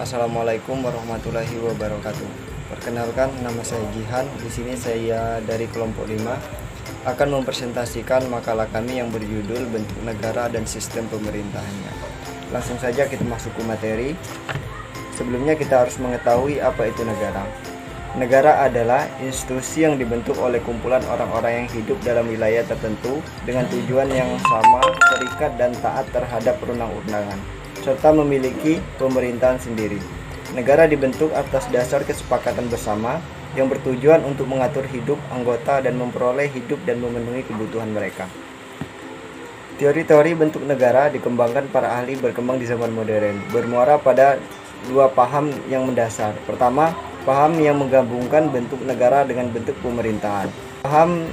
Assalamualaikum warahmatullahi wabarakatuh. Perkenalkan, nama saya Jihan. Di sini saya dari kelompok 5 akan mempresentasikan makalah kami yang berjudul Bentuk Negara dan Sistem Pemerintahannya. Langsung saja kita masuk ke materi. Sebelumnya kita harus mengetahui apa itu negara. Negara adalah institusi yang dibentuk oleh kumpulan orang-orang yang hidup dalam wilayah tertentu dengan tujuan yang sama, terikat dan taat terhadap perundang-undangan, serta memiliki pemerintahan sendiri. Negara dibentuk atas dasar kesepakatan bersama yang bertujuan untuk mengatur hidup anggota dan memperoleh hidup dan memenuhi kebutuhan mereka. Teori-teori bentuk negara dikembangkan para ahli berkembang di zaman modern, bermuara pada dua paham yang mendasar. Pertama, paham yang menggabungkan bentuk negara dengan bentuk pemerintahan. Paham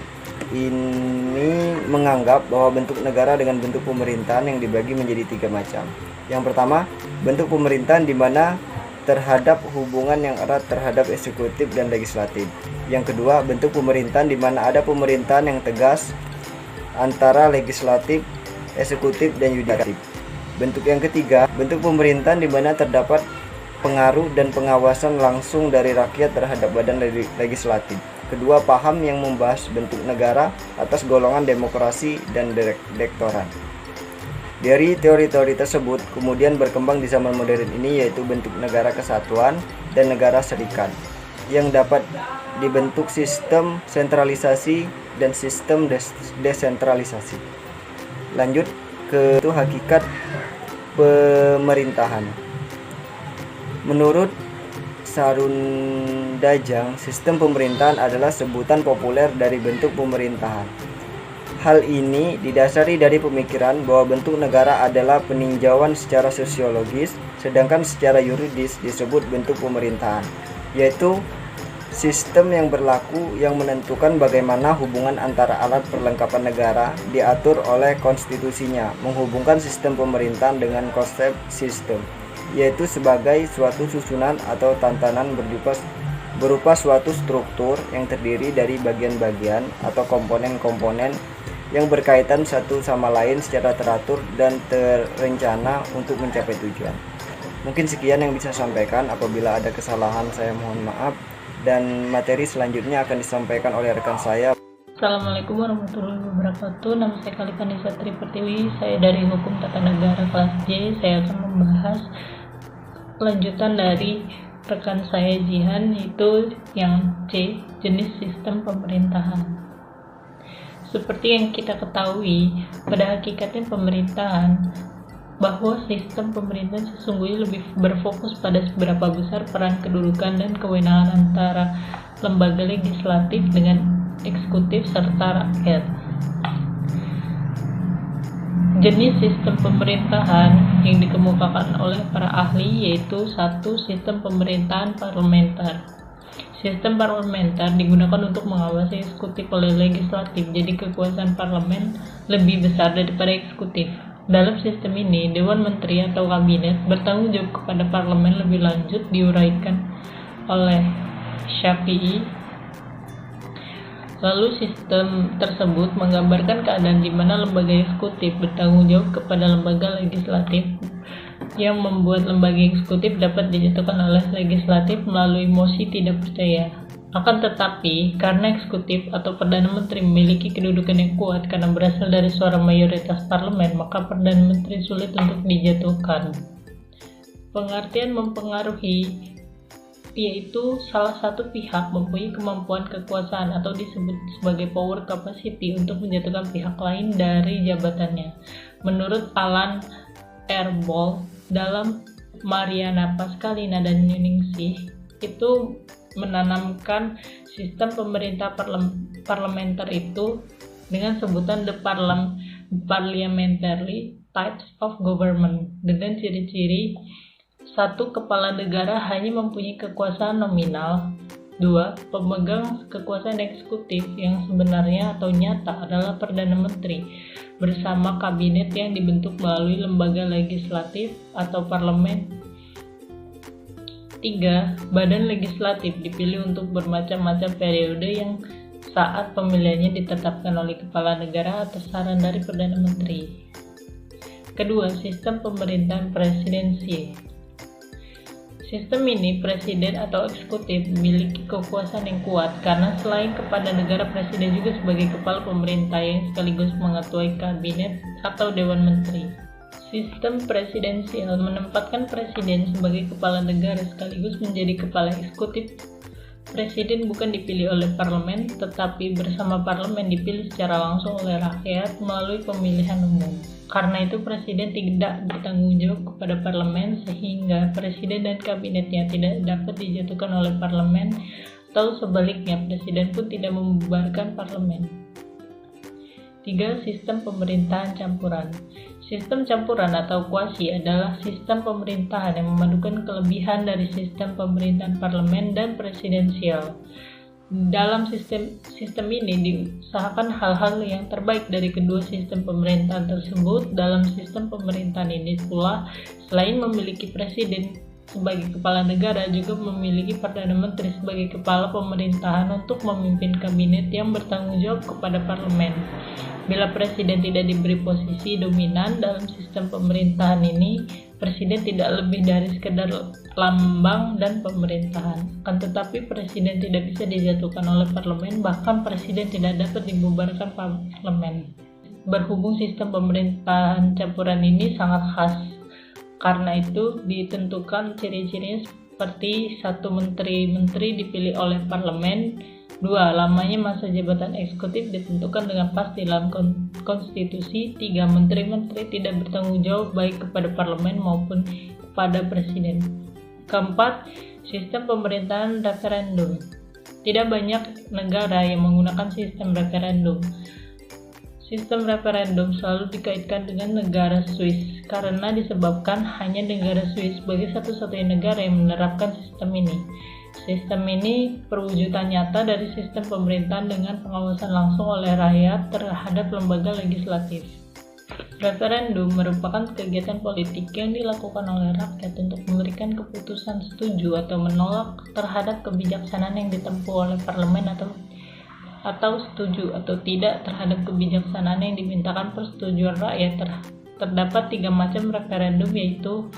ini menganggap bahwa bentuk negara dengan bentuk pemerintahan yang dibagi menjadi tiga macam. Yang pertama, bentuk pemerintahan di mana terhadap hubungan yang erat terhadap eksekutif dan legislatif. Yang kedua, bentuk pemerintahan di mana ada pemerintahan yang tegas antara legislatif, eksekutif, dan yudikatif. Bentuk yang ketiga, bentuk pemerintahan di mana terdapat pengaruh dan pengawasan langsung dari rakyat terhadap badan legislatif. Kedua paham yang membahas bentuk negara atas golongan demokrasi dan direktorat. Dari teori-teori tersebut kemudian berkembang di zaman modern ini, yaitu bentuk negara kesatuan dan negara serikat yang dapat dibentuk sistem sentralisasi dan sistem desentralisasi. Lanjut ke hakikat pemerintahan. Menurut Sarundajang, sistem pemerintahan adalah sebutan populer dari bentuk pemerintahan. Hal ini didasari dari pemikiran bahwa bentuk negara adalah peninjauan secara sosiologis, sedangkan secara yuridis disebut bentuk pemerintahan, yaitu sistem yang berlaku yang menentukan bagaimana hubungan antara alat perlengkapan negara diatur oleh konstitusinya, menghubungkan sistem pemerintahan dengan konsep sistem, yaitu sebagai suatu susunan atau tantanan berupa suatu struktur yang terdiri dari bagian-bagian atau komponen-komponen yang berkaitan satu sama lain secara teratur dan terencana untuk mencapai tujuan. Mungkin sekian yang bisa saya sampaikan. Apabila ada kesalahan saya mohon maaf, dan materi selanjutnya akan disampaikan oleh rekan saya. Assalamualaikum warahmatullahi wabarakatuh. Nama saya Khalifah Nisa Tri Pertiwi. Saya dari Hukum Tata Negara kelas J. Saya akan membahas kelanjutan dari rekan saya Jihan, yaitu yang C, jenis sistem pemerintahan. Seperti yang kita ketahui, pada hakikatnya pemerintahan, bahwa sistem pemerintahan sesungguhnya lebih berfokus pada seberapa besar peran, kedudukan, dan kewenangan antara lembaga legislatif dengan eksekutif serta rakyat. Jenis sistem pemerintahan yang dikemukakan oleh para ahli yaitu 1. Sistem pemerintahan parlementer. Sistem parlementer digunakan untuk mengawasi eksekutif oleh legislatif, jadi kekuasaan parlemen lebih besar daripada eksekutif. Dalam sistem ini, Dewan Menteri atau Kabinet bertanggung jawab kepada parlemen lebih lanjut, diuraikan oleh Syafi'i. Lalu sistem tersebut menggambarkan keadaan di mana lembaga eksekutif bertanggung jawab kepada lembaga legislatif, yang membuat lembaga eksekutif dapat dijatuhkan oleh legislatif melalui mosi tidak percaya. Akan tetapi, karena eksekutif atau Perdana Menteri memiliki kedudukan yang kuat karena berasal dari suara mayoritas parlemen, maka Perdana Menteri sulit untuk dijatuhkan. Pengertian mempengaruhi yaitu salah satu pihak mempunyai kemampuan kekuasaan atau disebut sebagai power capacity untuk menjatuhkan pihak lain dari jabatannya. Menurut Alan R. Ball dalam Mariana Pascalina dan Ningsih, itu menanamkan sistem pemerintah parlementer itu dengan sebutan the parliamentary types of government, dengan ciri-ciri: 1. Kepala negara hanya mempunyai kekuasaan nominal. 2. Pemegang kekuasaan eksekutif yang sebenarnya atau nyata adalah Perdana Menteri bersama kabinet yang dibentuk melalui lembaga legislatif atau parlemen. 3. Badan legislatif dipilih untuk bermacam-macam periode yang saat pemilihannya ditetapkan oleh kepala negara atas saran dari Perdana Menteri. Kedua, sistem pemerintahan presidensi. Sistem ini, presiden atau eksekutif memiliki kekuasaan yang kuat karena selain kepada negara, presiden juga sebagai kepala pemerintah yang sekaligus mengetuai kabinet atau dewan menteri. Sistem presidensial menempatkan presiden sebagai kepala negara sekaligus menjadi kepala eksekutif. Presiden bukan dipilih oleh parlemen, tetapi bersama parlemen dipilih secara langsung oleh rakyat melalui pemilihan umum. Karena itu presiden tidak bertanggung jawab kepada parlemen, sehingga presiden dan kabinetnya tidak dapat dijatuhkan oleh parlemen, atau sebaliknya presiden pun tidak membubarkan parlemen. 3. Sistem pemerintahan campuran. Sistem campuran atau kuasi adalah sistem pemerintahan yang memadukan kelebihan dari sistem pemerintahan parlemen dan presidensial. Dalam sistem ini diusahakan hal-hal yang terbaik dari kedua sistem pemerintahan tersebut. Dalam sistem pemerintahan ini pula, selain memiliki presiden sebagai kepala negara, juga memiliki Perdana Menteri sebagai kepala pemerintahan untuk memimpin kabinet yang bertanggung jawab kepada parlemen. Bila presiden tidak diberi posisi dominan dalam sistem pemerintahan ini, presiden tidak lebih dari sekedar lambang dan pemerintahan. Akan tetapi presiden tidak bisa dijatuhkan oleh parlemen, bahkan presiden tidak dapat dibubarkan parlemen. Berhubung sistem pemerintahan campuran ini sangat khas, karena itu ditentukan ciri-cirinya seperti 1. Menteri dipilih oleh parlemen. 2. Lamanya masa jabatan eksekutif ditentukan dengan pasti dalam konstitusi. 3. Menteri-menteri tidak bertanggung jawab baik kepada parlemen maupun kepada presiden. 4. Sistem pemerintahan referendum. Tidak banyak negara yang menggunakan sistem referendum. Sistem referendum selalu dikaitkan dengan negara Swiss karena disebabkan hanya negara Swiss sebagai satu-satunya negara yang menerapkan sistem ini. Sistem ini perwujudan nyata dari sistem pemerintahan dengan pengawasan langsung oleh rakyat terhadap lembaga legislatif. Referendum merupakan kegiatan politik yang dilakukan oleh rakyat untuk memberikan keputusan setuju atau menolak terhadap kebijaksanaan yang ditempuh oleh parlemen atau setuju atau tidak terhadap kebijaksanaan yang dimintakan persetujuan rakyat. Terdapat 3 macam referendum, yaitu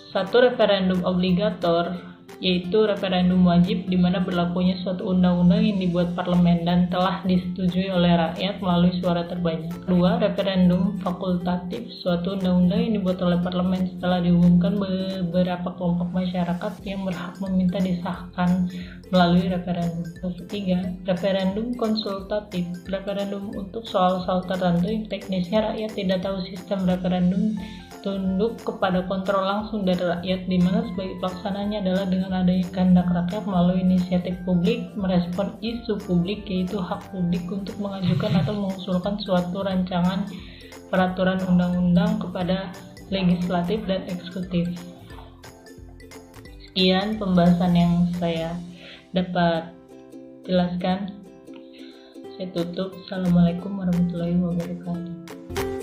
1. Referendum obligator, yaitu referendum wajib di mana berlakunya suatu undang-undang yang dibuat parlemen dan telah disetujui oleh rakyat melalui suara terbanyak. 2. Referendum fakultatif, suatu undang-undang yang dibuat oleh parlemen setelah diumumkan beberapa kelompok masyarakat yang berhak meminta disahkan melalui referendum. 3. Referendum konsultatif, referendum untuk soal-soal tertentu yang teknisnya rakyat tidak tahu. Sistem referendum tunduk kepada kontrol langsung dari rakyat, di mana sebagai pelaksananya adalah dengan adanya kehendak rakyat melalui inisiatif publik, merespon isu publik, yaitu hak publik untuk mengajukan atau mengusulkan suatu rancangan peraturan undang-undang kepada legislatif dan eksekutif. Sekian pembahasan yang saya dapat jelaskan. Saya tutup. Assalamualaikum warahmatullahi wabarakatuh.